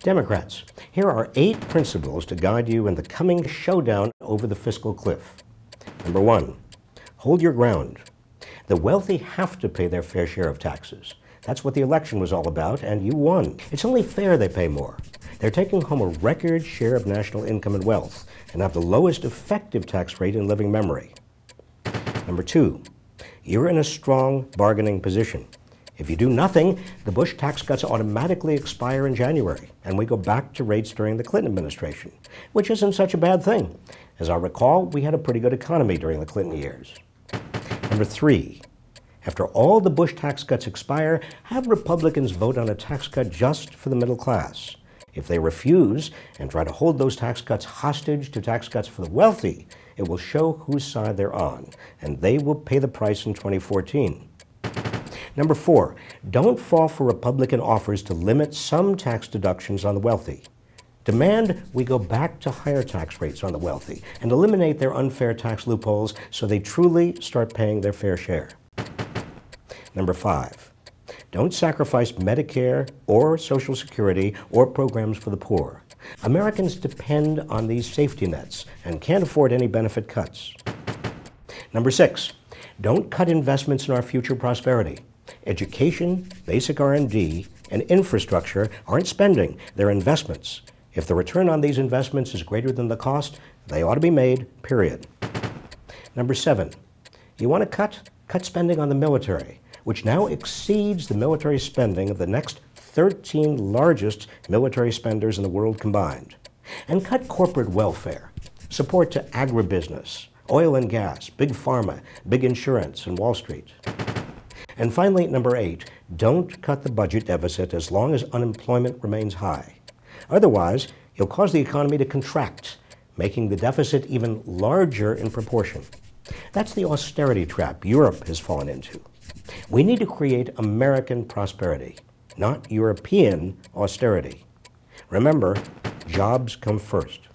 Democrats, here are 8 principles to guide you in the coming showdown over the fiscal cliff. Number 1, hold your ground. The wealthy have to pay their fair share of taxes. That's what the election was all about, and you won. It's only fair they pay more. They're taking home a record share of national income and wealth and have the lowest effective tax rate in living memory. Number 2, you're in a strong bargaining position. If you do nothing, the Bush tax cuts automatically expire in January, and we go back to rates during the Clinton administration, which isn't such a bad thing. As I recall, we had a pretty good economy during the Clinton years. Number 3, after all the Bush tax cuts expire, have Republicans vote on a tax cut just for the middle class. If they refuse and try to hold those tax cuts hostage to tax cuts for the wealthy, it will show whose side they're on, and they will pay the price in 2014. Number 4, don't fall for Republican offers to limit some tax deductions on the wealthy. Demand we go back to higher tax rates on the wealthy and eliminate their unfair tax loopholes so they truly start paying their fair share. Number 5, don't sacrifice Medicare or Social Security or programs for the poor. Americans depend on these safety nets and can't afford any benefit cuts. Number 6, don't cut investments in our future prosperity. Education, basic R&D, and infrastructure aren't spending, they're investments. If the return on these investments is greater than the cost, they ought to be made, period. Number 7, you want to cut spending on the military, which now exceeds the military spending of the next 13 largest military spenders in the world combined. And cut corporate welfare, support to agribusiness, oil and gas, big pharma, big insurance, and Wall Street. And finally, number 8, don't cut the budget deficit as long as unemployment remains high. Otherwise, you'll cause the economy to contract, making the deficit even larger in proportion. That's the austerity trap Europe has fallen into. We need to create American prosperity, not European austerity. Remember, jobs come first.